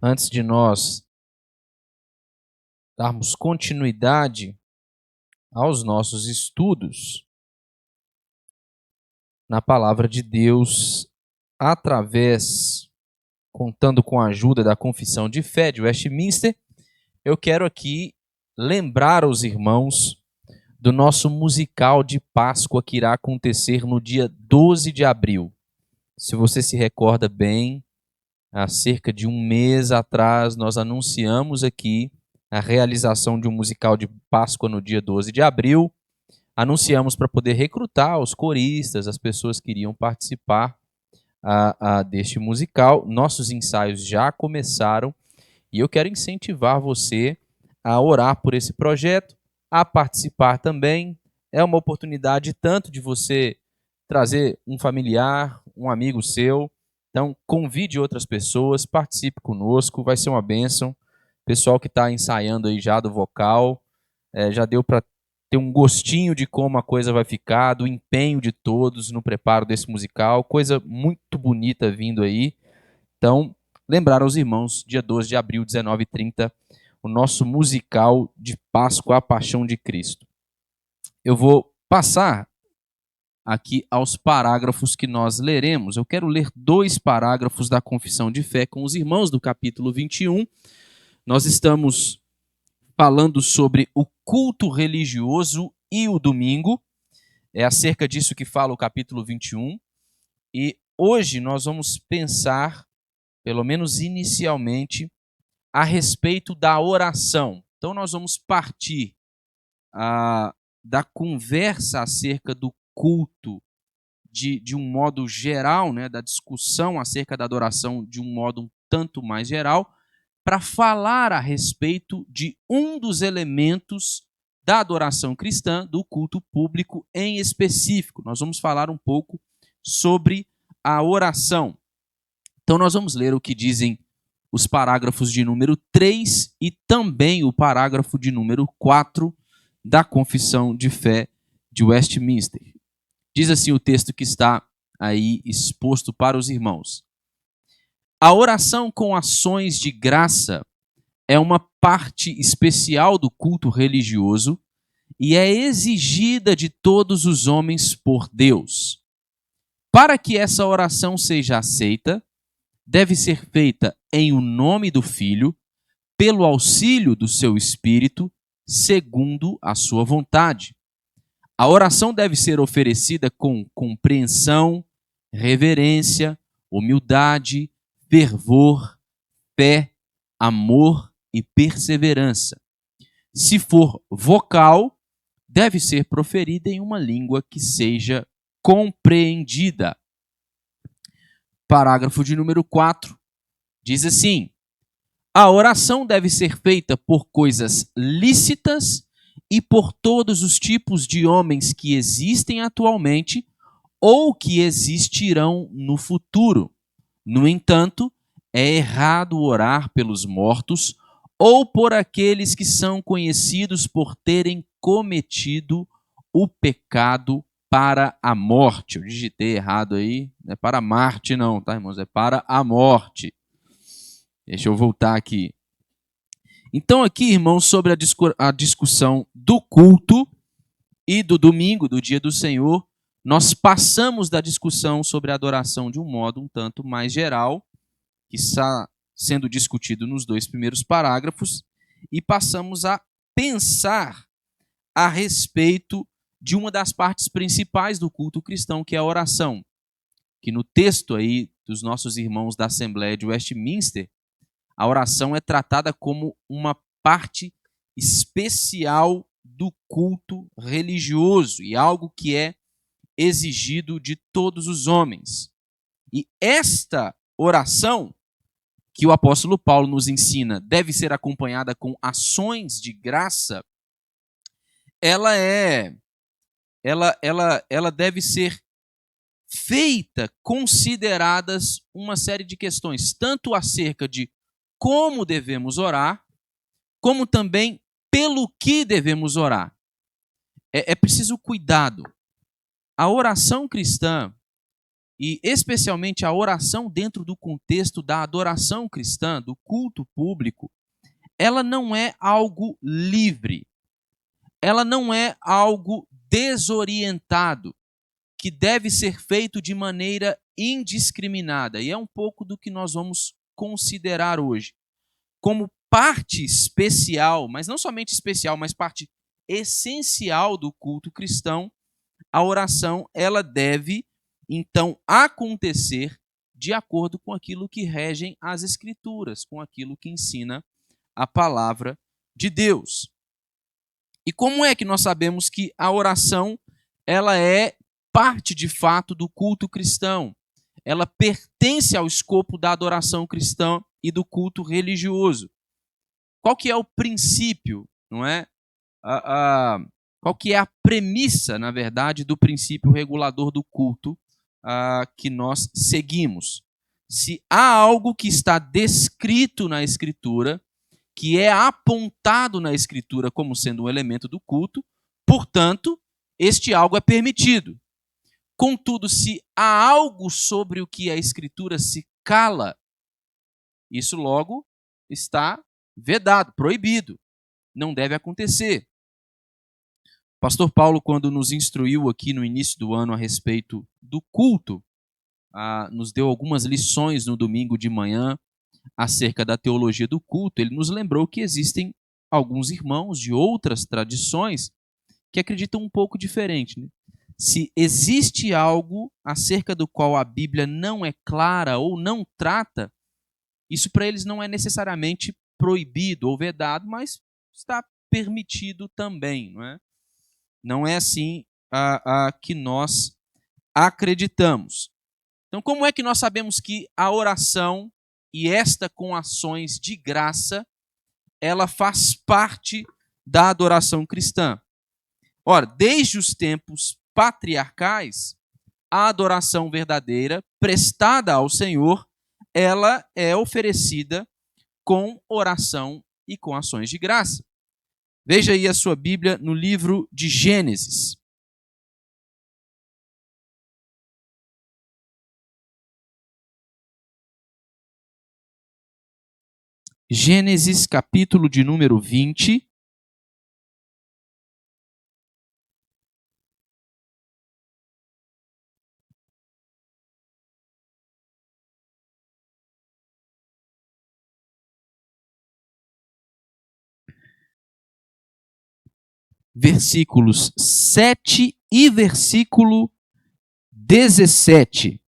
Antes de nós darmos continuidade aos nossos estudos na palavra de Deus, contando com a ajuda da Confissão de Fé de Westminster, eu quero aqui lembrar aos irmãos do nosso musical de Páscoa que irá acontecer no dia 12 de abril. Se você se recorda bem, há cerca de um mês atrás nós anunciamos aqui a realização de um musical de Páscoa no dia 12 de abril. Anunciamos para poder recrutar os coristas, as pessoas que iriam participar deste musical. Nossos ensaios já começaram e eu quero incentivar você a orar por esse projeto, a participar também. É uma oportunidade tanto de você trazer um familiar, um amigo seu. Então, convide outras pessoas, participe conosco, vai ser uma bênção. Pessoal que está ensaiando aí já do vocal, já deu para ter um gostinho de como a coisa vai ficar, do empenho de todos no preparo desse musical, coisa muito bonita vindo aí. Então, lembrar aos irmãos, dia 12 de abril, 19h30, o nosso musical de Páscoa, a Paixão de Cristo. Eu vou passar aqui aos parágrafos que nós leremos. Eu quero ler 2 parágrafos da Confissão de Fé com os irmãos do capítulo 21. Nós estamos falando sobre o culto religioso e o domingo. É acerca disso que fala o capítulo 21. E hoje nós vamos pensar, pelo menos inicialmente, a respeito da oração. Então nós vamos partir da conversa acerca do culto de um modo geral, né, da discussão acerca da adoração de um modo um tanto mais geral, para falar a respeito de um dos elementos da adoração cristã, do culto público em específico. Nós vamos falar um pouco sobre a oração. Então nós vamos ler o que dizem os parágrafos de número 3 e também o parágrafo de número 4 da Confissão de Fé de Westminster. Diz assim o texto que está aí exposto para os irmãos. A oração com ações de graça é uma parte especial do culto religioso e é exigida de todos os homens por Deus. Para que essa oração seja aceita, deve ser feita em o nome do Filho, pelo auxílio do seu Espírito, segundo a sua vontade. A oração deve ser oferecida com compreensão, reverência, humildade, fervor, fé, amor e perseverança. Se for vocal, deve ser proferida em uma língua que seja compreendida. Parágrafo de número 4 diz assim: a oração deve ser feita por coisas lícitas e por todos os tipos de homens que existem atualmente ou que existirão no futuro. No entanto, é errado orar pelos mortos ou por aqueles que são conhecidos por terem cometido o pecado para a morte. Eu digitei errado aí, não é para Marte não, tá, irmãos? É para a morte. Deixa eu voltar aqui. Então aqui, irmãos, sobre a discussão do culto e do domingo, do dia do Senhor, nós passamos da discussão sobre a adoração de um modo um tanto mais geral, que está sendo discutido nos 2 primeiros parágrafos, e passamos a pensar a respeito de uma das partes principais do culto cristão, que é a oração, que no texto aí dos nossos irmãos da Assembleia de Westminster, a oração é tratada como uma parte especial do culto religioso e algo que é exigido de todos os homens. E esta oração, que o apóstolo Paulo nos ensina, deve ser acompanhada com ações de graça, ela deve ser feita consideradas uma série de questões, tanto acerca de como devemos orar, como também pelo que devemos orar. É preciso cuidado. A oração cristã, e especialmente a oração dentro do contexto da adoração cristã, do culto público, ela não é algo livre, ela não é algo desorientado, que deve ser feito de maneira indiscriminada. E é um pouco do que nós vamos considerar hoje. Como parte especial, mas não somente especial, mas parte essencial do culto cristão, a oração ela deve, então, acontecer de acordo com aquilo que regem as Escrituras, com aquilo que ensina a palavra de Deus. E como é que nós sabemos que a oração ela é parte de fato do culto cristão? Ela pertence ao escopo da adoração cristã e do culto religioso. Qual que é o princípio, não é? Qual que é a premissa, na verdade, do princípio regulador do culto que nós seguimos? Se há algo que está descrito na Escritura, que é apontado na Escritura como sendo um elemento do culto, portanto, este algo é permitido. Contudo, se há algo sobre o que a Escritura se cala, isso logo está vedado, proibido. Não deve acontecer. O pastor Paulo, quando nos instruiu aqui no início do ano a respeito do culto, nos deu algumas lições no domingo de manhã acerca da teologia do culto. Ele nos lembrou que existem alguns irmãos de outras tradições que acreditam um pouco diferente, né? Se existe algo acerca do qual a Bíblia não é clara ou não trata, isso para eles não é necessariamente proibido ou vedado, mas está permitido também, não é? Não é assim que nós acreditamos. Então, como é que nós sabemos que a oração, e esta com ações de graça, ela faz parte da adoração cristã? Ora, desde os tempos patriarcais, a adoração verdadeira, prestada ao Senhor, ela é oferecida com oração e com ações de graça. Veja aí a sua Bíblia no livro de Gênesis. Gênesis, capítulo de número 20. Versículos 7 e versículo 17.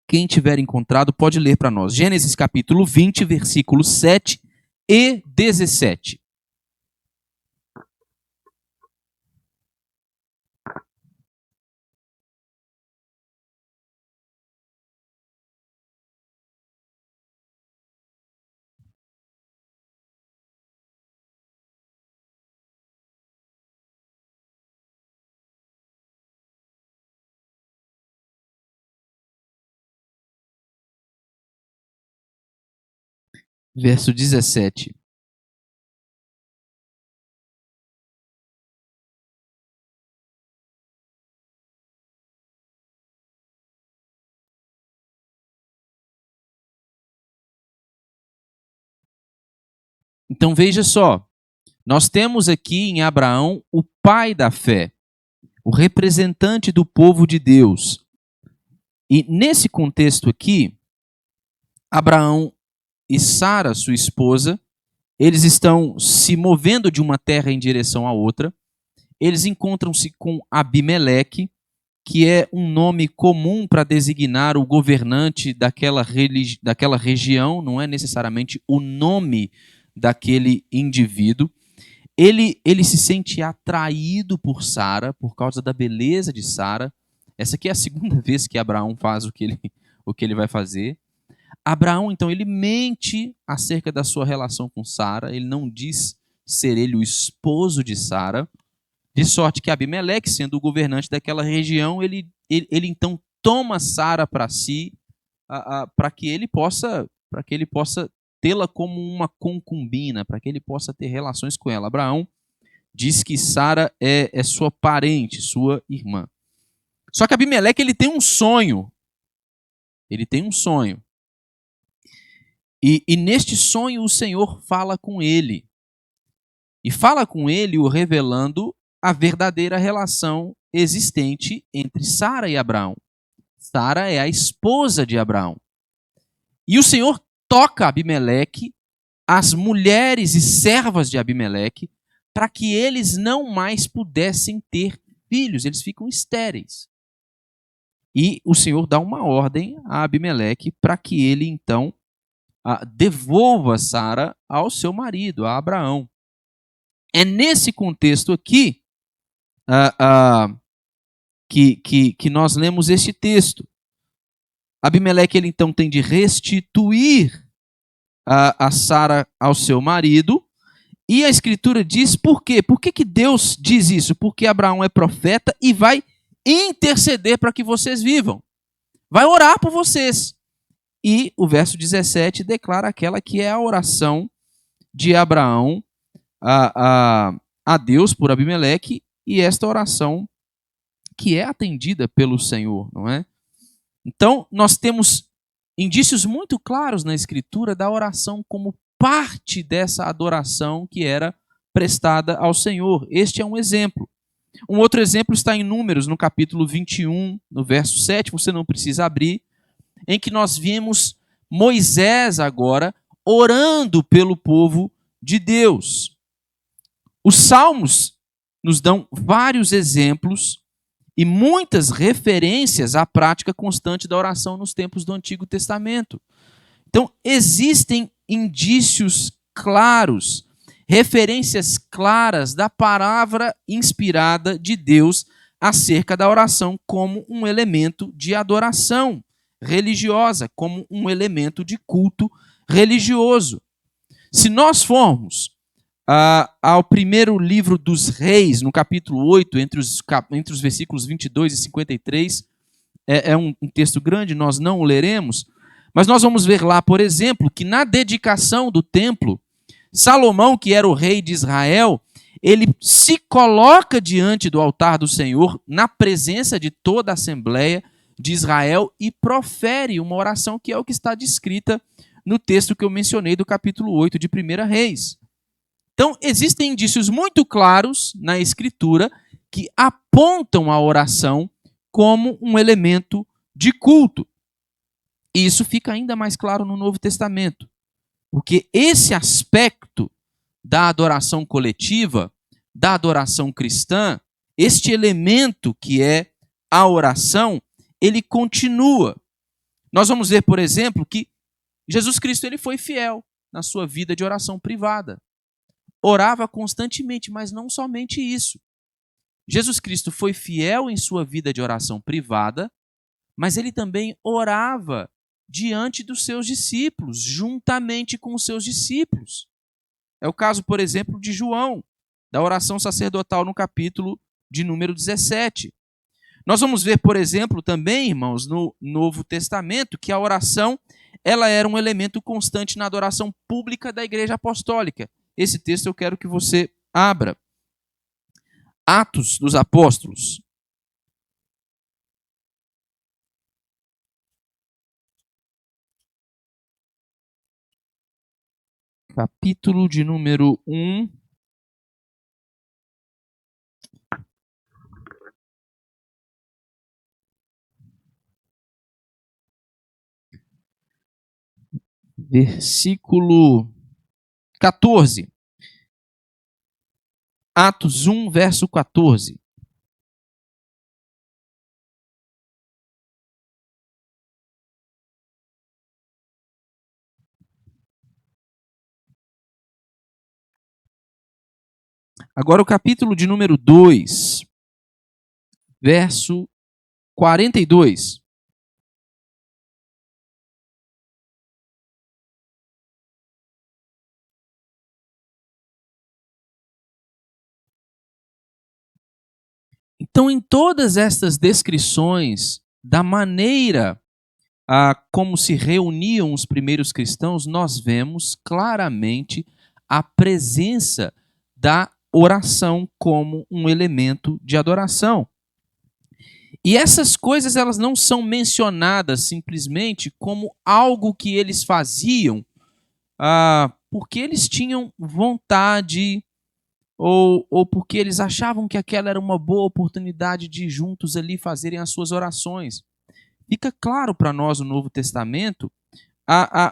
Quem tiver encontrado pode ler para nós. Gênesis capítulo 20, versículos 7 e 17. Verso 17. Então veja só, nós temos aqui em Abraão o pai da fé, o representante do povo de Deus. E nesse contexto aqui, Abraão e Sara, sua esposa, eles estão se movendo de uma terra em direção à outra. Eles encontram-se com Abimeleque, que é um nome comum para designar o governante daquela região, não é necessariamente o nome daquele indivíduo. Ele se sente atraído por Sara, por causa da beleza de Sara. Essa aqui é a segunda vez que Abraão faz o que ele vai fazer. Abraão, então, ele mente acerca da sua relação com Sara, ele não diz ser ele o esposo de Sara, de sorte que Abimeleque, sendo o governante daquela região, ele então toma Sara para si, para que ele possa tê-la como uma concubina, para que ele possa ter relações com ela. Abraão diz que Sara é sua parente, sua irmã. Só que Abimeleque, ele tem um sonho. Ele tem um sonho. E neste sonho o Senhor fala com ele. E fala com ele o revelando a verdadeira relação existente entre Sara e Abraão. Sara é a esposa de Abraão. E o Senhor toca Abimeleque, as mulheres e servas de Abimeleque, para que eles não mais pudessem ter filhos, eles ficam estéreis. E o Senhor dá uma ordem a Abimeleque para que ele, então, devolva Sara ao seu marido, a Abraão. É nesse contexto aqui que nós lemos este texto. Abimeleque, ele então tem de restituir a Sara ao seu marido, e a Escritura diz por quê? Por que Deus diz isso? Porque Abraão é profeta e vai interceder para que vocês vivam. Vai orar por vocês. E o verso 17 declara aquela que é a oração de Abraão a Deus por Abimeleque, e esta oração que é atendida pelo Senhor, não é? Então, nós temos indícios muito claros na Escritura da oração como parte dessa adoração que era prestada ao Senhor. Este é um exemplo. Um outro exemplo está em Números, no capítulo 21, no verso 7, você não precisa abrir, em que nós vimos Moisés agora orando pelo povo de Deus. Os Salmos nos dão vários exemplos e muitas referências à prática constante da oração nos tempos do Antigo Testamento. Então, existem indícios claros, referências claras da palavra inspirada de Deus acerca da oração como um elemento de adoração religiosa, como um elemento de culto religioso. Se nós formos ao primeiro livro dos Reis, no capítulo 8, entre os versículos 22 e 53, é um texto grande, nós não o leremos, mas nós vamos ver lá, por exemplo, que na dedicação do templo, Salomão, que era o rei de Israel, ele se coloca diante do altar do Senhor, na presença de toda a Assembleia de Israel, e profere uma oração que é o que está descrita no texto que eu mencionei do capítulo 8 de 1 Reis. Então, existem indícios muito claros na Escritura que apontam a oração como um elemento de culto. E isso fica ainda mais claro no Novo Testamento, porque esse aspecto da adoração coletiva, da adoração cristã, este elemento que é a oração, ele continua. Nós vamos ver, por exemplo, que Jesus Cristo ele foi fiel na sua vida de oração privada. Orava constantemente, mas não somente isso. Jesus Cristo foi fiel em sua vida de oração privada, mas ele também orava diante dos seus discípulos, juntamente com os seus discípulos. É o caso, por exemplo, de João, da oração sacerdotal no capítulo de número 17. Nós vamos ver, por exemplo, também, irmãos, no Novo Testamento, que a oração ela era um elemento constante na adoração pública da Igreja Apostólica. Esse texto eu quero que você abra. Atos dos Apóstolos. Capítulo de número 1. Versículo 14. Atos 1, verso 14. Agora o capítulo de número 2, verso 42. Então, em todas estas descrições da maneira como se reuniam os primeiros cristãos, nós vemos claramente a presença da oração como um elemento de adoração. E essas coisas elas não são mencionadas simplesmente como algo que eles faziam porque eles tinham vontade ou porque eles achavam que aquela era uma boa oportunidade de juntos ali fazerem as suas orações. Fica claro para nós no Novo Testamento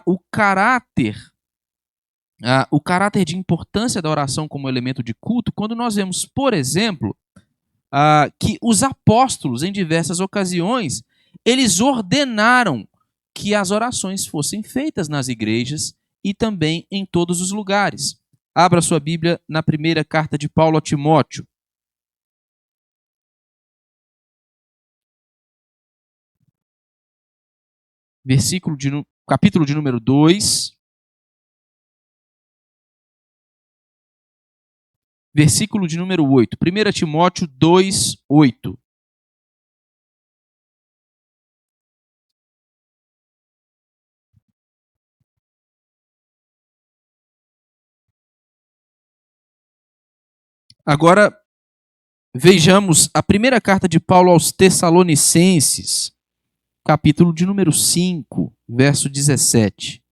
o caráter de importância da oração como elemento de culto, quando nós vemos, por exemplo, que os apóstolos, em diversas ocasiões, eles ordenaram que as orações fossem feitas nas igrejas e também em todos os lugares. Abra sua Bíblia na primeira carta de Paulo a Timóteo. Capítulo de número 2. Versículo de número 8. 1 Timóteo 2, 8. Agora, vejamos a primeira carta de Paulo aos Tessalonicenses, capítulo de número 5, verso 17.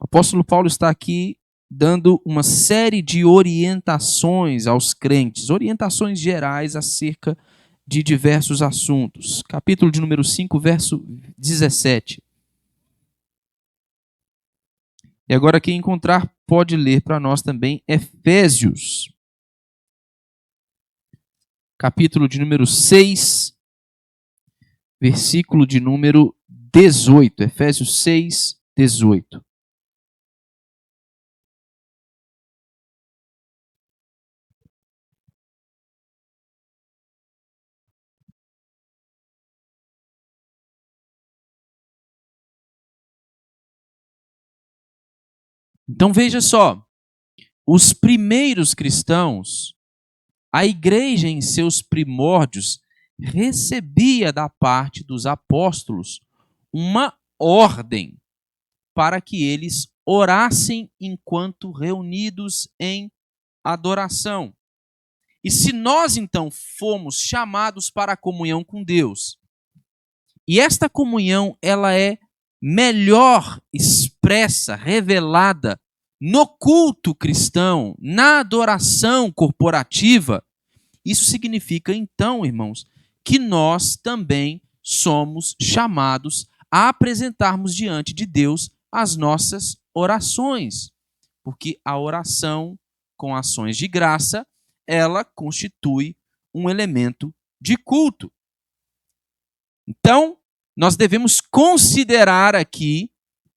O apóstolo Paulo está aqui dando uma série de orientações aos crentes, orientações gerais acerca de diversos assuntos. Capítulo de número 5, verso 17. E agora quem encontrar pode ler para nós também Efésios, capítulo de número 6, versículo de número 18. Efésios 6, 18. Então veja só, os primeiros cristãos, a igreja em seus primórdios recebia da parte dos apóstolos uma ordem para que eles orassem enquanto reunidos em adoração. E se nós então fomos chamados para a comunhão com Deus, e esta comunhão ela é melhor expressa, revelada no culto cristão, na adoração corporativa, isso significa então, irmãos, que nós também somos chamados a apresentarmos diante de Deus as nossas orações, porque a oração com ações de graça, ela constitui um elemento de culto. Então, nós devemos considerar aqui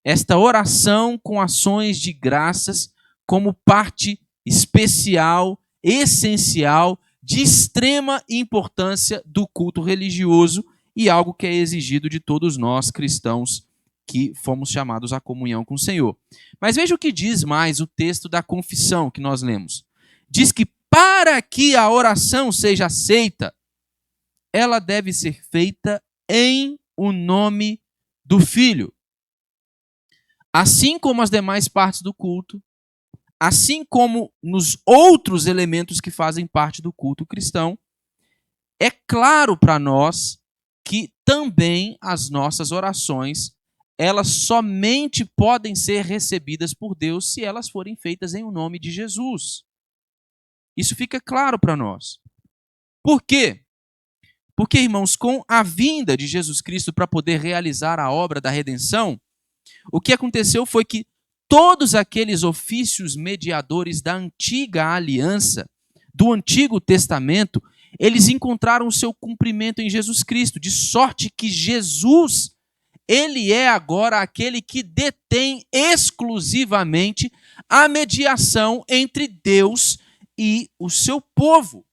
esta oração com ações de graças como parte especial, essencial, de extrema importância do culto religioso e algo que é exigido de todos nós cristãos que fomos chamados à comunhão com o Senhor. Mas veja o que diz mais o texto da confissão que nós lemos. Diz que para que a oração seja aceita, ela deve ser feita em o nome do Filho. Assim como as demais partes do culto, assim como nos outros elementos que fazem parte do culto cristão, é claro para nós que também as nossas orações, elas somente podem ser recebidas por Deus se elas forem feitas em o nome de Jesus. Isso fica claro para nós. Por quê? Porque, irmãos, com a vinda de Jesus Cristo para poder realizar a obra da redenção, o que aconteceu foi que todos aqueles ofícios mediadores da antiga aliança, do Antigo Testamento, eles encontraram o seu cumprimento em Jesus Cristo, de sorte que Jesus, ele é agora aquele que detém exclusivamente a mediação entre Deus e o seu povo.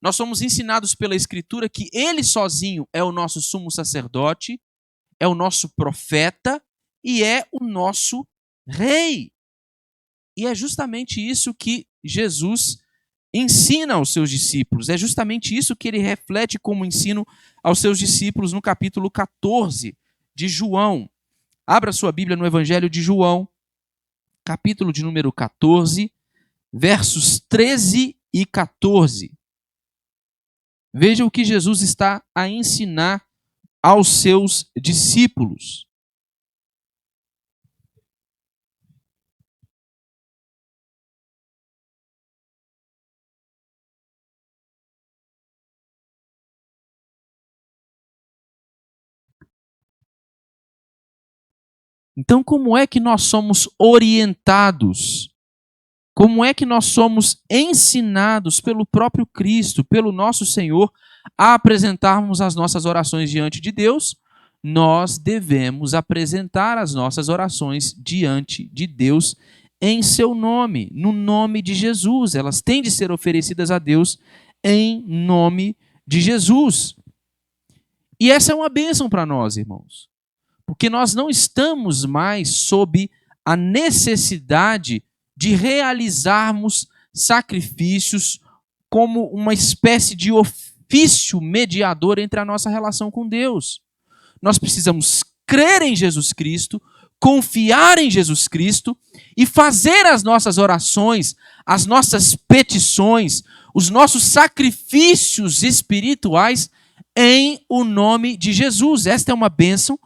Nós somos ensinados pela Escritura que ele sozinho é o nosso sumo sacerdote, é o nosso profeta e é o nosso rei. E é justamente isso que Jesus ensina aos seus discípulos. É justamente isso que ele reflete como ensino aos seus discípulos no capítulo 14 de João. Abra sua Bíblia no Evangelho de João, capítulo de número 14, versos 13 e 14. Veja o que Jesus está a ensinar aos seus discípulos. Então, como é que nós somos orientados? Como é que nós somos ensinados pelo próprio Cristo, pelo nosso Senhor, a apresentarmos as nossas orações diante de Deus? Nós devemos apresentar as nossas orações diante de Deus em seu nome, no nome de Jesus. Elas têm de ser oferecidas a Deus em nome de Jesus. E essa é uma bênção para nós, irmãos, porque nós não estamos mais sob a necessidade de realizarmos sacrifícios como uma espécie de ofício mediador entre a nossa relação com Deus. Nós precisamos crer em Jesus Cristo, confiar em Jesus Cristo e fazer as nossas orações, as nossas petições, os nossos sacrifícios espirituais em o nome de Jesus. Esta é uma bênção,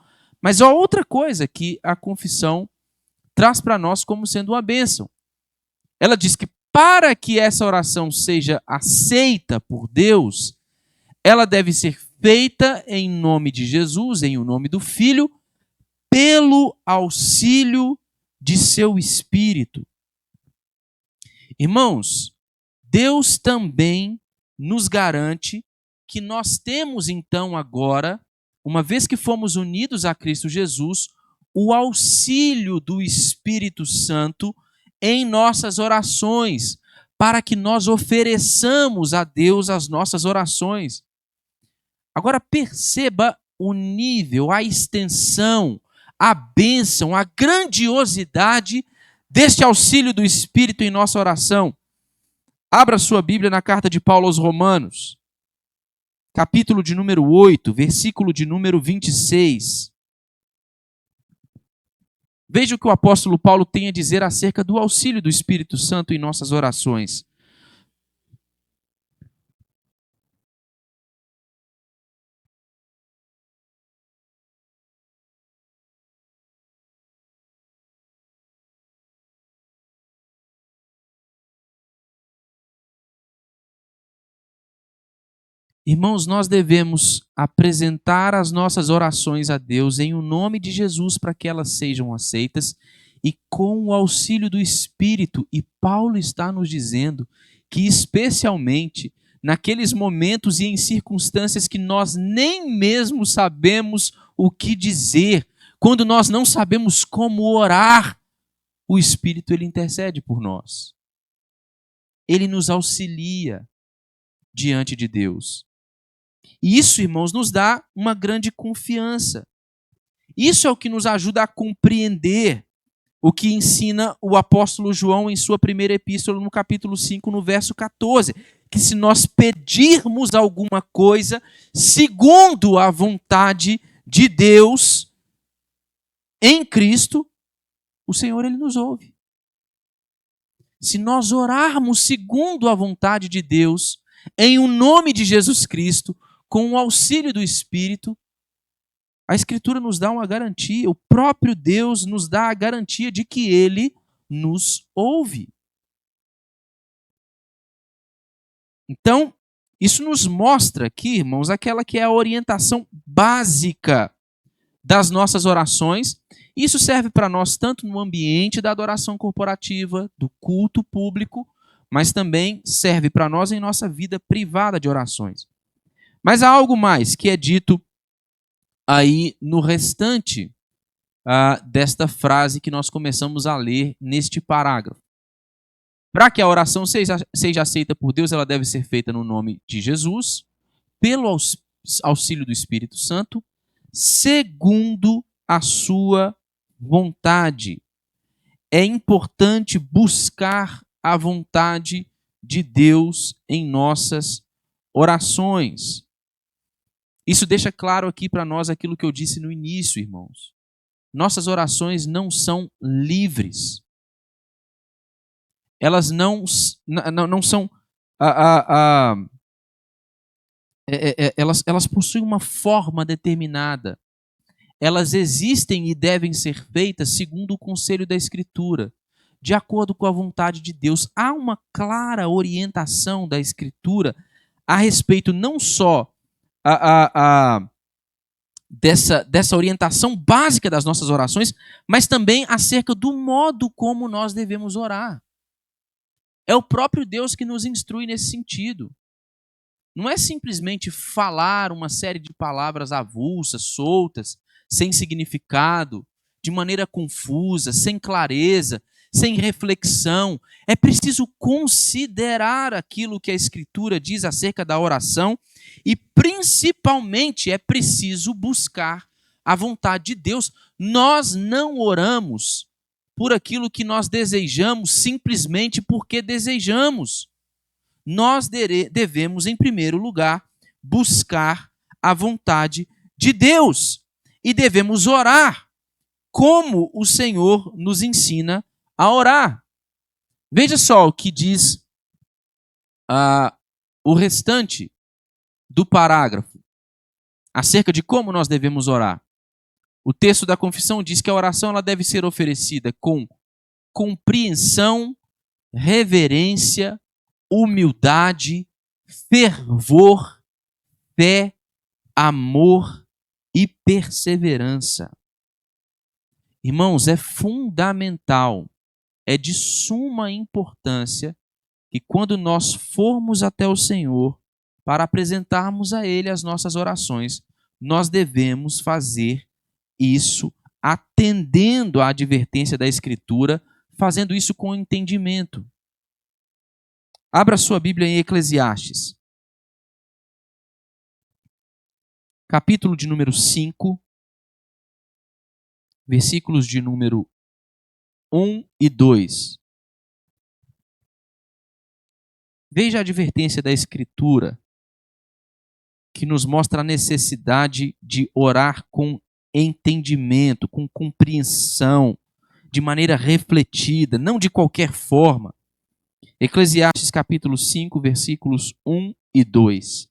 mas há outra coisa que a confissão traz para nós como sendo uma bênção. Ela diz que para que essa oração seja aceita por Deus, ela deve ser feita em nome de Jesus, em o nome do Filho, pelo auxílio de seu Espírito. Irmãos, Deus também nos garante que nós temos então agora, uma vez que fomos unidos a Cristo Jesus, o auxílio do Espírito Santo em nossas orações, para que nós ofereçamos a Deus as nossas orações. Agora perceba o nível, a extensão, a bênção, a grandiosidade deste auxílio do Espírito em nossa oração. Abra sua Bíblia na carta de Paulo aos Romanos, capítulo de número 8, versículo de número 26. Veja o que o apóstolo Paulo tem a dizer acerca do auxílio do Espírito Santo em nossas orações. Irmãos, nós devemos apresentar as nossas orações a Deus em o nome de Jesus para que elas sejam aceitas e com o auxílio do Espírito. E Paulo está nos dizendo que, especialmente naqueles momentos e em circunstâncias que nós nem mesmo sabemos o que dizer, quando nós não sabemos como orar, o Espírito ele intercede por nós. Ele nos auxilia diante de Deus. E isso, irmãos, nos dá uma grande confiança. Isso é o que nos ajuda a compreender o que ensina o apóstolo João em sua primeira epístola, no capítulo 5, no verso 14. Que se nós pedirmos alguma coisa segundo a vontade de Deus em Cristo, o Senhor ele nos ouve. Se nós orarmos segundo a vontade de Deus, em o nome de Jesus Cristo, com o auxílio do Espírito, a Escritura nos dá uma garantia, o próprio Deus nos dá a garantia de que Ele nos ouve. Então, isso nos mostra aqui, irmãos, aquela que é a orientação básica das nossas orações. Isso serve para nós tanto no ambiente da adoração corporativa, do culto público, mas também serve para nós em nossa vida privada de orações. Mas há algo mais que é dito aí no restante desta frase que nós começamos a ler neste parágrafo. Para que a oração seja aceita por Deus, ela deve ser feita no nome de Jesus, pelo auxílio do Espírito Santo, segundo a sua vontade. É importante buscar a vontade de Deus em nossas orações. Isso deixa claro aqui para nós aquilo que eu disse no início, irmãos. Nossas orações não são livres. Elas não são elas possuem uma forma determinada. Elas existem e devem ser feitas segundo o conselho da Escritura, de acordo com a vontade de Deus. Há uma clara orientação da Escritura a respeito não só dessa orientação básica das nossas orações, mas também acerca do modo como nós devemos orar. É o próprio Deus que nos instrui nesse sentido. Não é simplesmente falar uma série de palavras avulsas, soltas, sem significado, de maneira confusa, sem clareza, sem reflexão. É preciso considerar aquilo que a Escritura diz acerca da oração e, principalmente, é preciso buscar a vontade de Deus. Nós não oramos por aquilo que nós desejamos simplesmente porque desejamos. Nós devemos, em primeiro lugar, buscar a vontade de Deus e devemos orar como o Senhor nos ensina a orar. Veja só o que diz o restante do parágrafo acerca de como nós devemos orar. O texto da confissão diz que a oração ela deve ser oferecida com compreensão, reverência, humildade, fervor, fé, amor e perseverança. Irmãos, é fundamental, é de suma importância que quando nós formos até o Senhor para apresentarmos a Ele as nossas orações, nós devemos fazer isso atendendo à advertência da Escritura, fazendo isso com entendimento. Abra sua Bíblia em Eclesiastes, capítulo de número 5, versículos de número 1 e 2. Veja a advertência da Escritura, que nos mostra a necessidade de orar com entendimento, com compreensão, de maneira refletida, não de qualquer forma. Eclesiastes capítulo 5, versículos 1 e 2.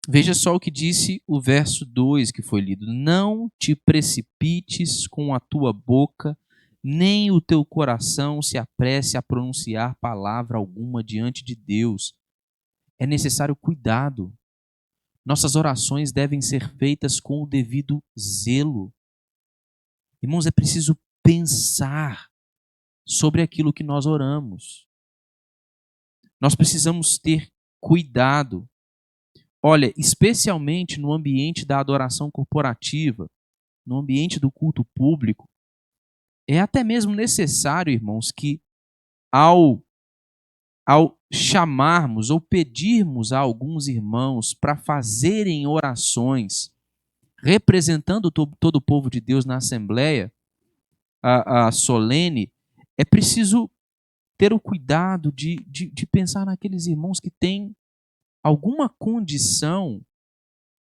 Veja só o que disse o verso 2 que foi lido. Não te precipites com a tua boca, nem o teu coração se apresse a pronunciar palavra alguma diante de Deus. É necessário cuidado. Nossas orações devem ser feitas com o devido zelo. Irmãos, é preciso pensar sobre aquilo que nós oramos. Nós precisamos ter cuidado. Olha, especialmente no ambiente da adoração corporativa, no ambiente do culto público, é até mesmo necessário, irmãos, que ao chamarmos ou pedirmos a alguns irmãos para fazerem orações representando todo o povo de Deus na Assembleia a solene, é preciso ter o cuidado de pensar naqueles irmãos que têm alguma condição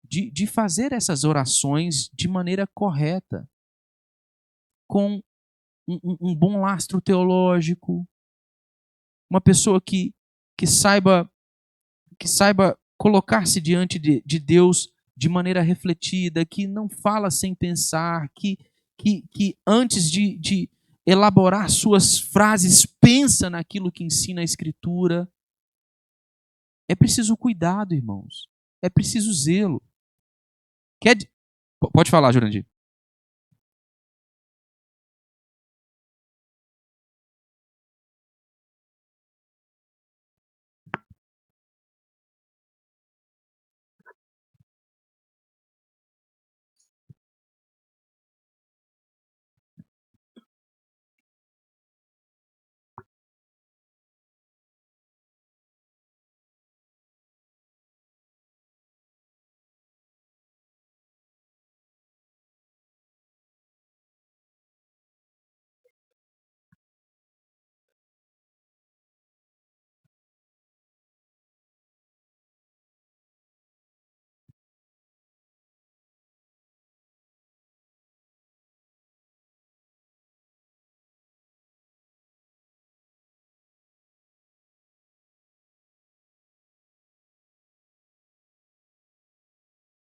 de fazer essas orações de maneira correta, com um bom lastro teológico, uma pessoa que saiba colocar-se diante de Deus de maneira refletida, que não fala sem pensar, que antes de elaborar suas frases, pensa naquilo que ensina a Escritura. É preciso cuidado, irmãos. É preciso zelo. Pode falar, Jurandir.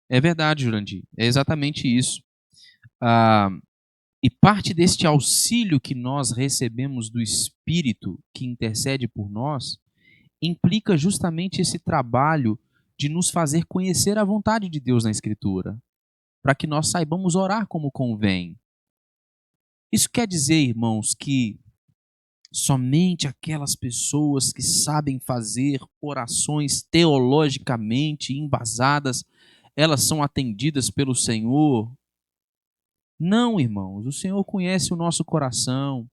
É verdade, Jurandir. É exatamente isso. Ah, e parte deste auxílio que nós recebemos do Espírito que intercede por nós implica justamente esse trabalho de nos fazer conhecer a vontade de Deus na Escritura, para que nós saibamos orar como convém. Isso quer dizer, irmãos, que somente aquelas pessoas que sabem fazer orações teologicamente embasadas, elas são atendidas pelo Senhor? Não, irmãos, o Senhor conhece o nosso coração.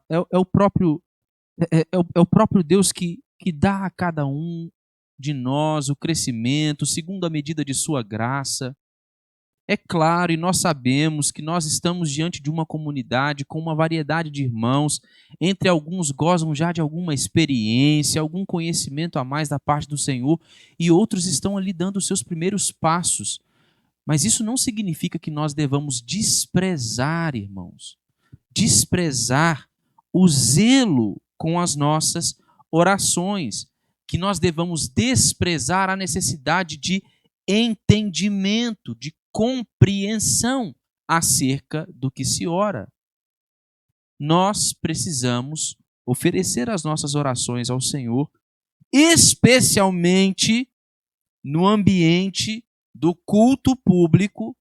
É o próprio é o próprio Deus que dá a cada um de nós o crescimento segundo a medida de sua graça. É claro, e nós sabemos que nós estamos diante de uma comunidade com uma variedade de irmãos, entre alguns gozam já de alguma experiência, algum conhecimento a mais da parte do Senhor, e outros estão ali dando os seus primeiros passos. Mas isso não significa que nós devamos desprezar, irmãos, desprezar o zelo com as nossas orações, que nós devamos desprezar a necessidade de entendimento, de compreensão acerca do que se ora. Nós precisamos oferecer as nossas orações ao Senhor, especialmente no ambiente do culto público,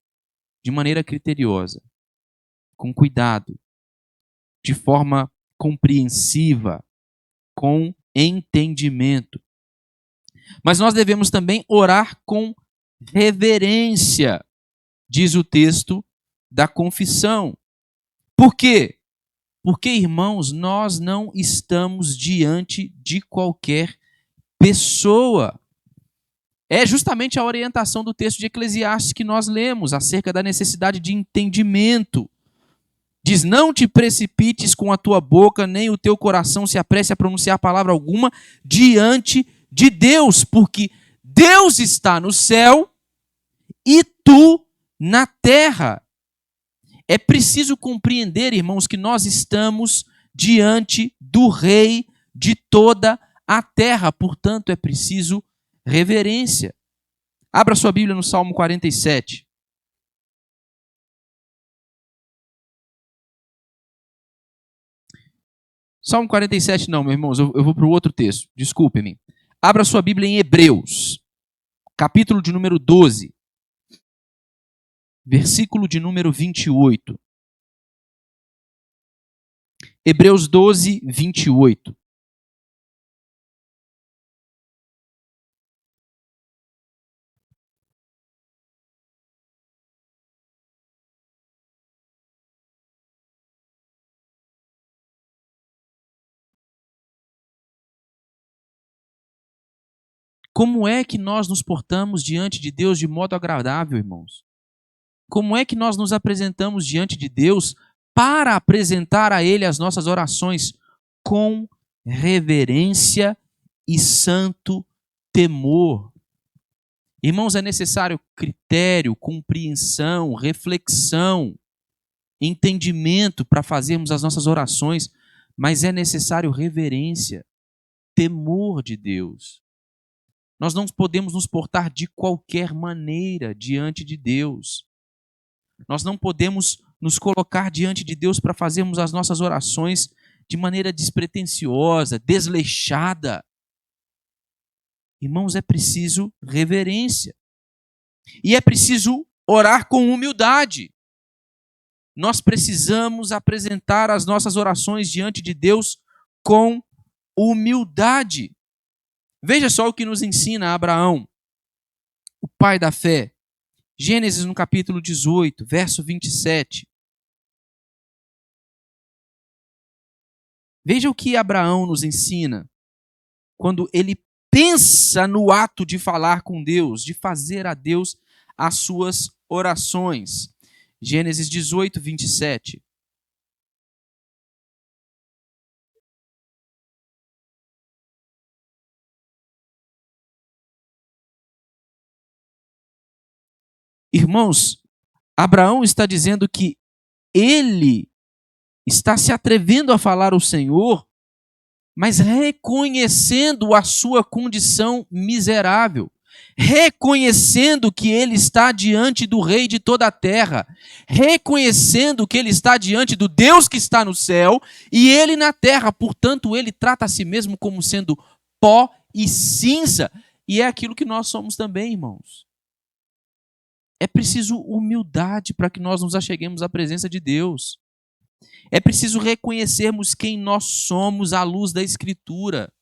de maneira criteriosa, com cuidado, de forma compreensiva, com entendimento. Mas nós devemos também orar com reverência, diz o texto da confissão. Por quê? Porque, irmãos, nós não estamos diante de qualquer pessoa. É justamente a orientação do texto de Eclesiastes que nós lemos acerca da necessidade de entendimento. Diz, não te precipites com a tua boca, nem o teu coração se apresse a pronunciar palavra alguma diante de Deus, porque Deus está no céu e tu na terra. É preciso compreender, irmãos, que nós estamos diante do Rei de toda a terra, portanto é preciso reverência. Abra sua Bíblia no Salmo 47. Salmo 47 não, meus irmãos, eu vou para o outro texto, desculpe-me. Abra sua Bíblia em Hebreus, capítulo de número 12, versículo de número 28. Hebreus 12, 28. Como é que nós nos portamos diante de Deus de modo agradável, irmãos? Como é que nós nos apresentamos diante de Deus para apresentar a Ele as nossas orações com reverência e santo temor? Irmãos, é necessário critério, compreensão, reflexão, entendimento para fazermos as nossas orações, mas é necessário reverência, temor de Deus. Nós não podemos nos portar de qualquer maneira diante de Deus. Nós não podemos nos colocar diante de Deus para fazermos as nossas orações de maneira despretensiosa, desleixada. Irmãos, é preciso reverência. E é preciso orar com humildade. Nós precisamos apresentar as nossas orações diante de Deus com humildade. Veja só o que nos ensina Abraão, o pai da fé. Gênesis no capítulo 18, verso 27. Veja o que Abraão nos ensina quando ele pensa no ato de falar com Deus, de fazer a Deus as suas orações. Gênesis 18, 27. Irmãos, Abraão está dizendo que ele está se atrevendo a falar ao Senhor, mas reconhecendo a sua condição miserável. reconhecendo que ele está diante do Rei de toda a terra, reconhecendo que ele está diante do Deus que está no céu e ele na terra. Portanto, ele trata a si mesmo como sendo pó e cinza. E é aquilo que nós somos também, irmãos. É preciso humildade para que nós nos acheguemos à presença de Deus. É preciso reconhecermos quem nós somos à luz da Escritura.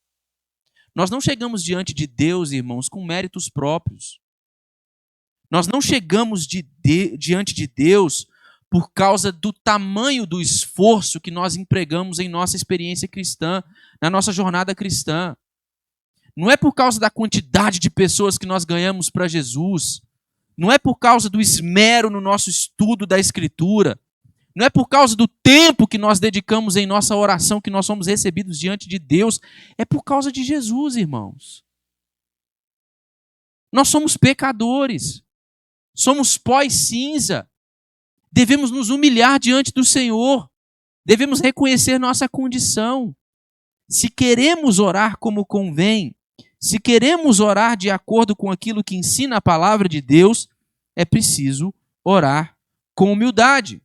Nós não chegamos diante de Deus, irmãos, com méritos próprios. Nós não chegamos diante de Deus por causa do tamanho do esforço que nós empregamos em nossa experiência cristã, na nossa jornada cristã. Não é por causa da quantidade de pessoas que nós ganhamos para Jesus. Não é por causa do esmero no nosso estudo da Escritura. Não é por causa do tempo que nós dedicamos em nossa oração que nós somos recebidos diante de Deus. É por causa de Jesus, irmãos. Nós somos pecadores. Somos pó e cinza. Devemos nos humilhar diante do Senhor. Devemos reconhecer nossa condição. Se queremos orar como convém, se queremos orar de acordo com aquilo que ensina a palavra de Deus, é preciso orar com humildade.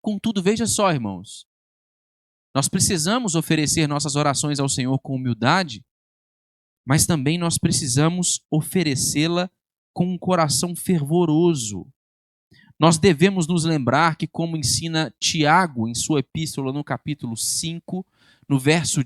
Contudo, veja só, irmãos, nós precisamos oferecer nossas orações ao Senhor com humildade, mas também nós precisamos oferecê-la com um coração fervoroso. Nós devemos nos lembrar que, como ensina Tiago em sua epístola no capítulo 5, no verso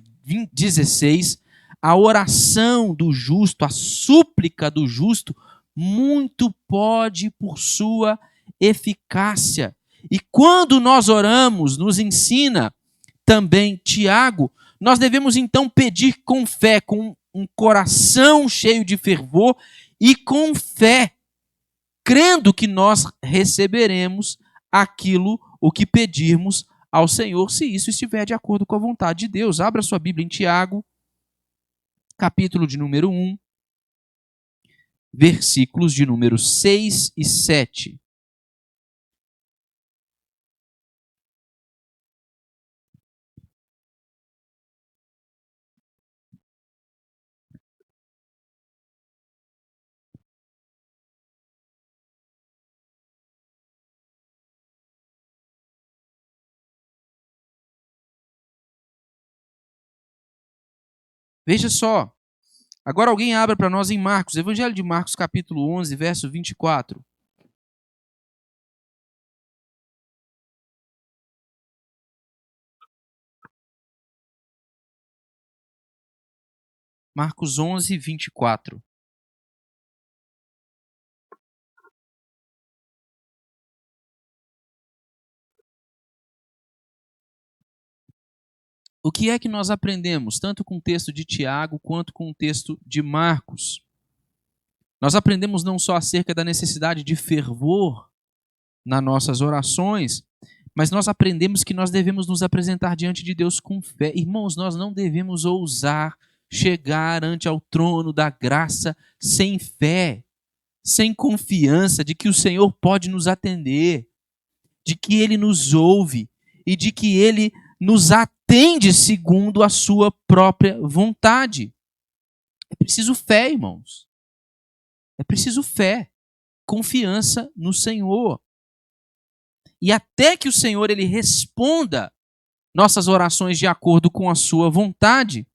16, a oração do justo, a súplica do justo, muito pode por sua eficácia. E quando nós oramos, nos ensina também Tiago, nós devemos então pedir com fé, com um coração cheio de fervor e com fé, crendo que nós receberemos o que pedirmos ao Senhor, se isso estiver de acordo com a vontade de Deus. Abra sua Bíblia em Tiago, capítulo de número 1, versículos de número 6 e 7. Veja só. Agora alguém abra para nós em Marcos, Evangelho de Marcos, capítulo 11, verso 24. Marcos 11, 24. O que é que nós aprendemos, tanto com o texto de Tiago quanto com o texto de Marcos? Nós aprendemos não só acerca da necessidade de fervor nas nossas orações, mas nós aprendemos que nós devemos nos apresentar diante de Deus com fé. Irmãos, nós não devemos ousar chegar ante ao trono da graça sem fé, sem confiança de que o Senhor pode nos atender, de que Ele nos ouve e de que Ele nos atende segundo a sua própria vontade. É preciso fé, irmãos. É preciso fé, confiança no Senhor. E até que o Senhor ele responda nossas orações de acordo com a sua vontade,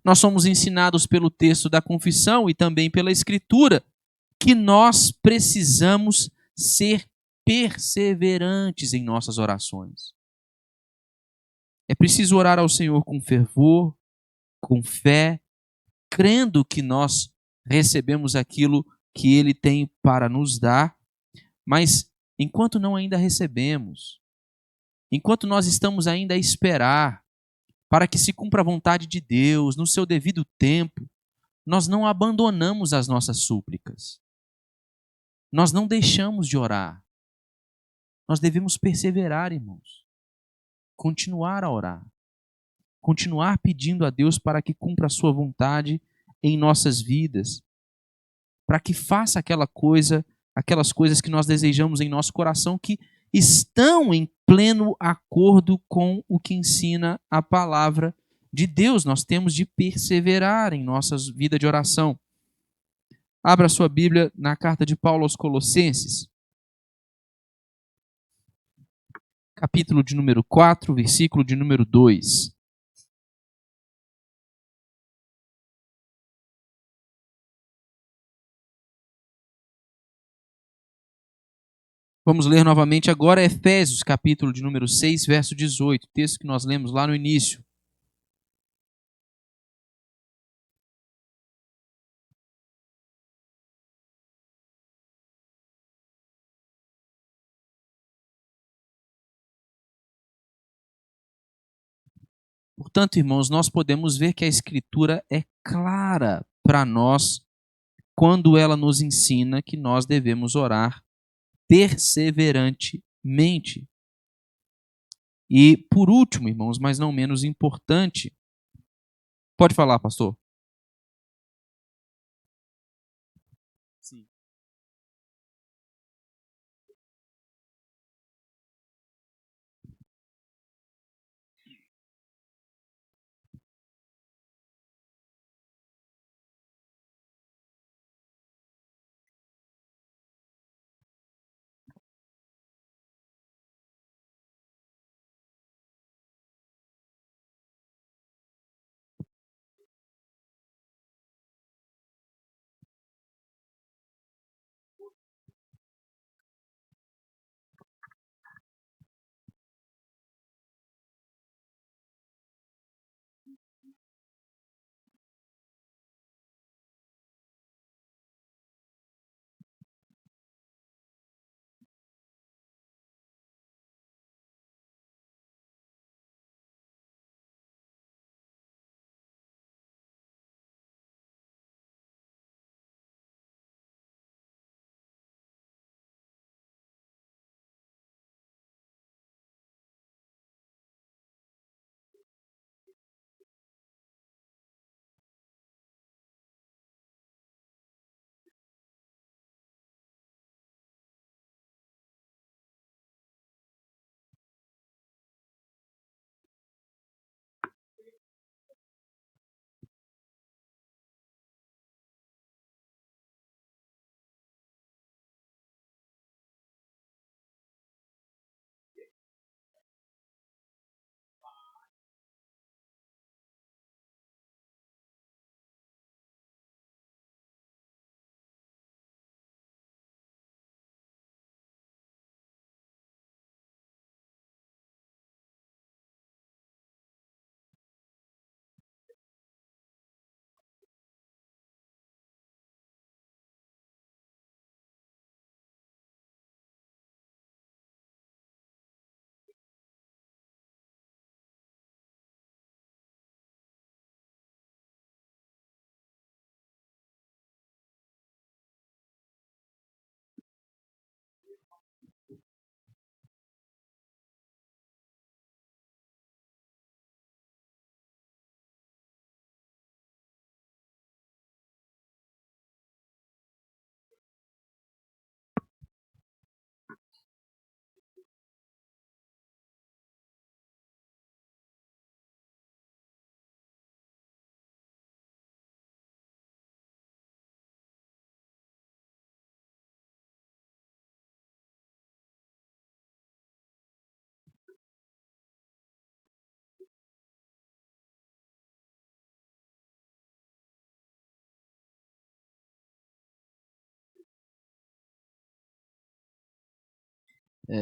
nós somos ensinados pelo texto da confissão e também pela Escritura que nós precisamos ser perseverantes em nossas orações. É preciso orar ao Senhor com fervor, com fé, crendo que nós recebemos aquilo que Ele tem para nos dar, mas enquanto não ainda recebemos, enquanto nós estamos ainda a esperar para que se cumpra a vontade de Deus no seu devido tempo, nós não abandonamos as nossas súplicas. Nós não deixamos de orar. Nós devemos perseverar, irmãos. Continuar a orar. Continuar pedindo a Deus para que cumpra a sua vontade em nossas vidas. Para que faça aquelas coisas que nós desejamos em nosso coração que estão em pleno acordo com o que ensina a palavra de Deus. Nós temos de perseverar em nossa vida de oração. Abra sua Bíblia na carta de Paulo aos Colossenses, capítulo de número 4, versículo de número 2. Vamos ler novamente agora Efésios, capítulo de número 6, verso 18, texto que nós lemos lá no início. Portanto, irmãos, nós podemos ver que a Escritura é clara para nós quando ela nos ensina que nós devemos orar perseverantemente. E, por último, irmãos, mas não menos importante, pode falar, pastor. Sim.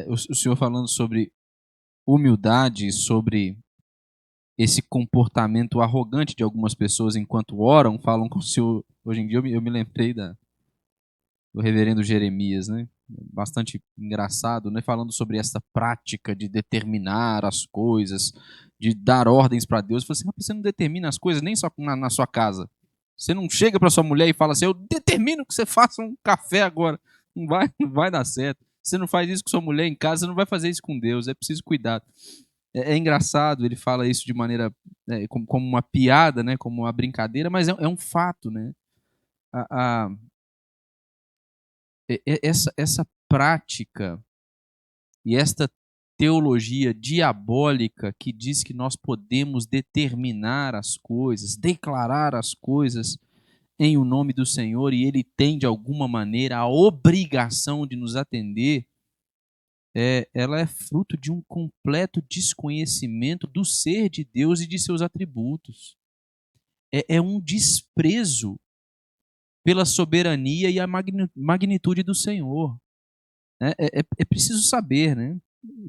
O senhor falando sobre humildade, sobre esse comportamento arrogante de algumas pessoas enquanto oram, falam com o senhor. Hoje em dia eu me lembrei do reverendo Jeremias, né? Bastante engraçado, né? Falando sobre essa prática de determinar as coisas, de dar ordens para Deus. Eu falei assim, você não determina as coisas nem só na sua casa. Você não chega para sua mulher e fala assim, eu determino que você faça um café agora. Não vai dar certo. Você não faz isso com sua mulher em casa, você não vai fazer isso com Deus. É preciso cuidar. É engraçado, ele fala isso de maneira como uma piada, né? Como uma brincadeira, mas é um fato, né? A, a, essa prática e esta teologia diabólica que diz que nós podemos determinar as coisas, declarar as coisas, em o nome do Senhor e ele tem, de alguma maneira, a obrigação de nos atender, ela é fruto de um completo desconhecimento do ser de Deus e de seus atributos. É um desprezo pela soberania e a magnitude do Senhor. É preciso saber, né,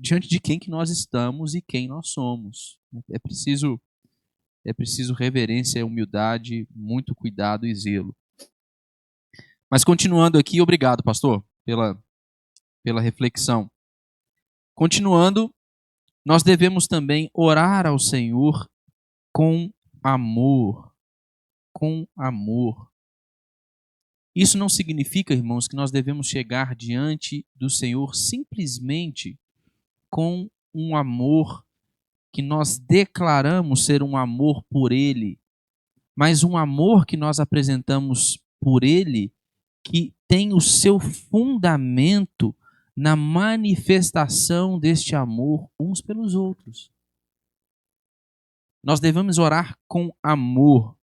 diante de quem que nós estamos e quem nós somos. É preciso reverência, humildade, muito cuidado e zelo. Mas continuando aqui, obrigado, pastor, pela reflexão. Continuando, nós devemos também orar ao Senhor com amor. Com amor. Isso não significa, irmãos, que nós devemos chegar diante do Senhor simplesmente com um amor que nós declaramos ser um amor por Ele, mas um amor que nós apresentamos por Ele que tem o seu fundamento na manifestação deste amor uns pelos outros. Nós devemos orar com amor,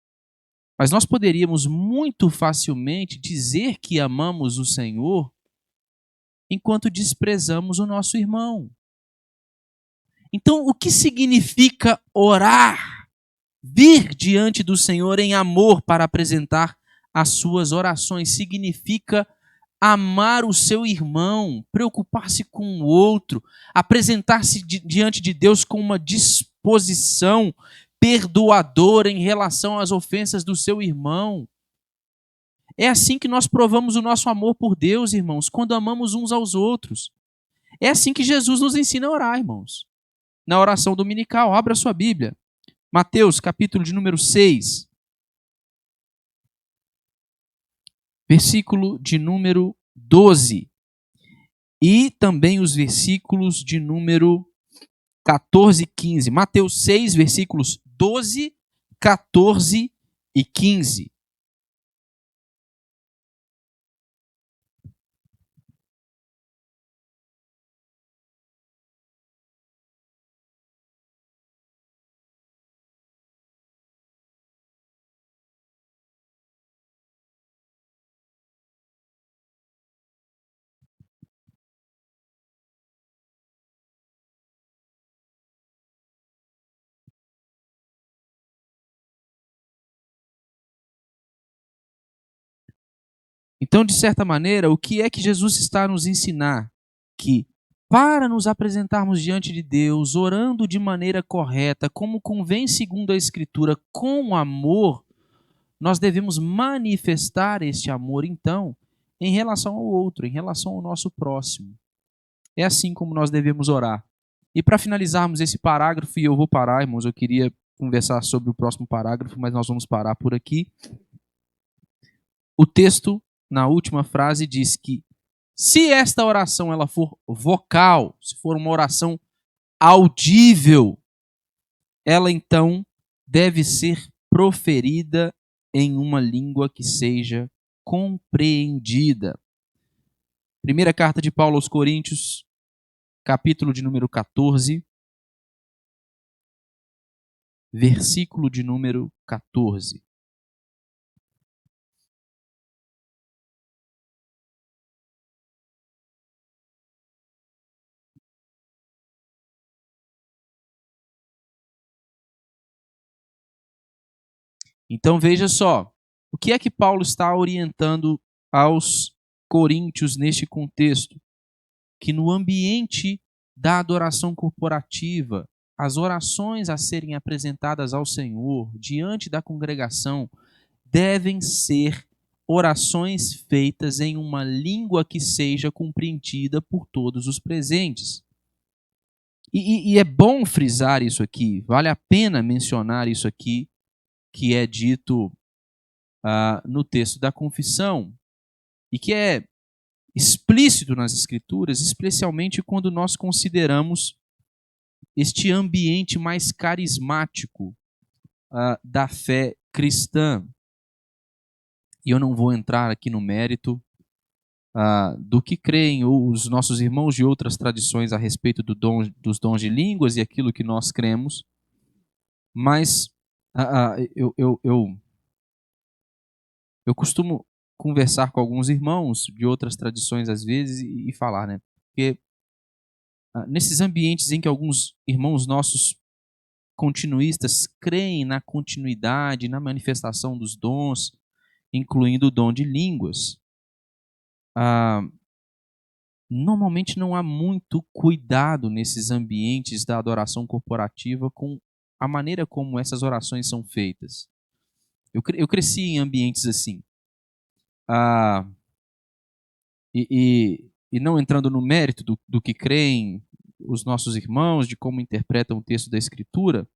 mas nós poderíamos muito facilmente dizer que amamos o Senhor enquanto desprezamos o nosso irmão. Então, o que significa orar? Vir diante do Senhor em amor para apresentar as suas orações significa amar o seu irmão, preocupar-se com o outro, apresentar-se diante de Deus com uma disposição perdoadora em relação às ofensas do seu irmão. É assim que nós provamos o nosso amor por Deus, irmãos, quando amamos uns aos outros. É assim que Jesus nos ensina a orar, irmãos. Na oração dominical, abra sua Bíblia. Mateus, capítulo de número 6. Versículo de número 12. E também os versículos de número 14 e 15. Mateus 6, versículos 12, 14 e 15. Então, de certa maneira, o que é que Jesus está a nos ensinar? Que para nos apresentarmos diante de Deus, orando de maneira correta, como convém segundo a Escritura, com amor, nós devemos manifestar este amor, então, em relação ao outro, em relação ao nosso próximo. É assim como nós devemos orar. E para finalizarmos esse parágrafo, e eu vou parar, irmãos, eu queria conversar sobre o próximo parágrafo, mas nós vamos parar por aqui. O texto, na última frase, diz que se esta oração ela for vocal, se for uma oração audível, ela então deve ser proferida em uma língua que seja compreendida. Primeira carta de Paulo aos Coríntios, capítulo de número 14, versículo de número 14. Então veja só, o que é que Paulo está orientando aos coríntios neste contexto? Que no ambiente da adoração corporativa, as orações a serem apresentadas ao Senhor diante da congregação devem ser orações feitas em uma língua que seja compreendida por todos os presentes. E é bom frisar isso aqui, vale a pena mencionar isso aqui, que é dito no texto da confissão, e que é explícito nas Escrituras, especialmente quando nós consideramos este ambiente mais carismático da fé cristã. E eu não vou entrar aqui no mérito do que creem os nossos irmãos de outras tradições a respeito dos dons de línguas e aquilo que nós cremos, mas eu Eu costumo conversar com alguns irmãos de outras tradições às vezes e falar, né? Porque nesses ambientes em que alguns irmãos nossos continuistas creem na continuidade, na manifestação dos dons, incluindo o dom de línguas, ah, normalmente não há muito cuidado nesses ambientes da adoração corporativa com a maneira como essas orações são feitas. Eu cresci em ambientes assim. Ah, e não entrando no mérito do que creem os nossos irmãos, de como interpretam o texto da Escritura,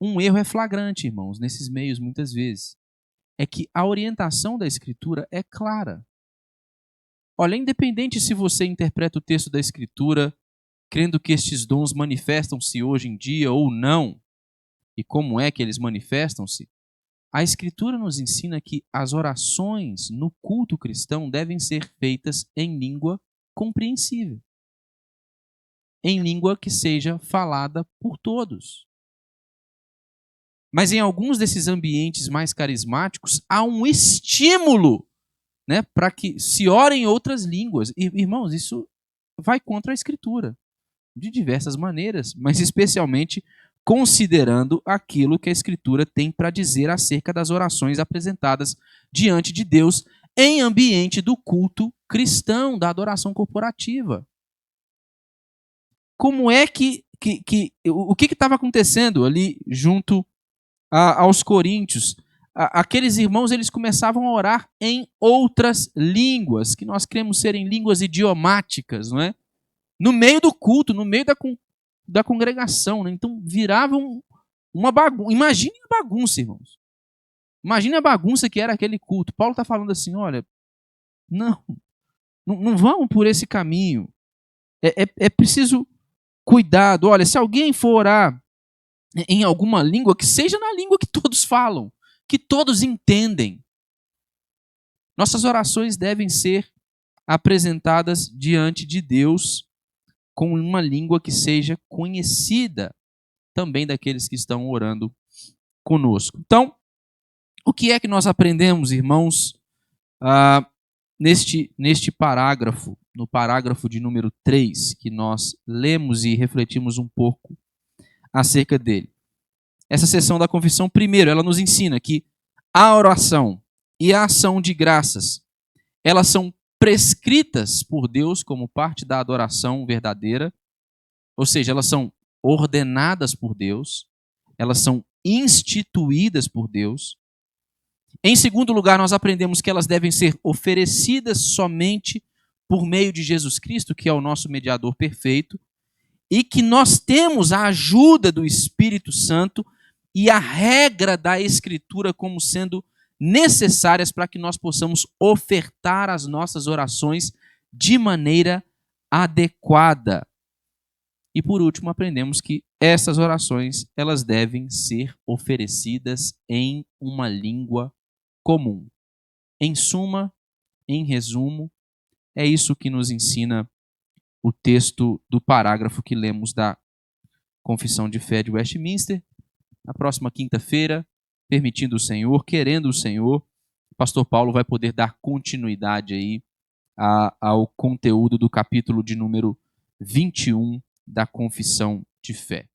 um erro é flagrante, irmãos, nesses meios muitas vezes. É que a orientação da Escritura é clara. Olha, independente se você interpreta o texto da Escritura crendo que estes dons manifestam-se hoje em dia ou não, e como é que eles manifestam-se, a Escritura nos ensina que as orações no culto cristão devem ser feitas em língua compreensível, em língua que seja falada por todos. Mas em alguns desses ambientes mais carismáticos, há um estímulo, né, para que se orem em outras línguas. E, irmãos, isso vai contra a Escritura, de diversas maneiras, mas especialmente considerando aquilo que a Escritura tem para dizer acerca das orações apresentadas diante de Deus em ambiente do culto cristão, da adoração corporativa. Como é o que estava acontecendo ali junto aos coríntios? Aqueles irmãos, eles começavam a orar em outras línguas, que nós cremos serem línguas idiomáticas, não é? No meio do culto, no meio da congregação, né? Então viravam uma bagunça. Imagine a bagunça, irmãos. Imagine a bagunça que era aquele culto. Paulo está falando assim, olha, não vão por esse caminho. É preciso cuidado. Olha, se alguém for orar em alguma língua, que seja na língua que todos falam, que todos entendem. Nossas orações devem ser apresentadas diante de Deus com uma língua que seja conhecida também daqueles que estão orando conosco. Então, o que é que nós aprendemos, irmãos, neste parágrafo, no parágrafo de número 3, que nós lemos e refletimos um pouco acerca dele? Essa sessão da confissão, primeiro, ela nos ensina que a oração e a ação de graças, elas são prescritas por Deus como parte da adoração verdadeira, ou seja, elas são ordenadas por Deus, elas são instituídas por Deus. Em segundo lugar, nós aprendemos que elas devem ser oferecidas somente por meio de Jesus Cristo, que é o nosso mediador perfeito, e que nós temos a ajuda do Espírito Santo e a regra da Escritura como sendo necessárias para que nós possamos ofertar as nossas orações de maneira adequada. E por último, aprendemos que essas orações, elas devem ser oferecidas em uma língua comum. Em suma, em resumo, é isso que nos ensina o texto do parágrafo que lemos da Confissão de Fé de Westminster. Na próxima quinta-feira, permitindo o Senhor, querendo o Senhor, o pastor Paulo vai poder dar continuidade aí ao conteúdo do capítulo de número 21 da Confissão de Fé.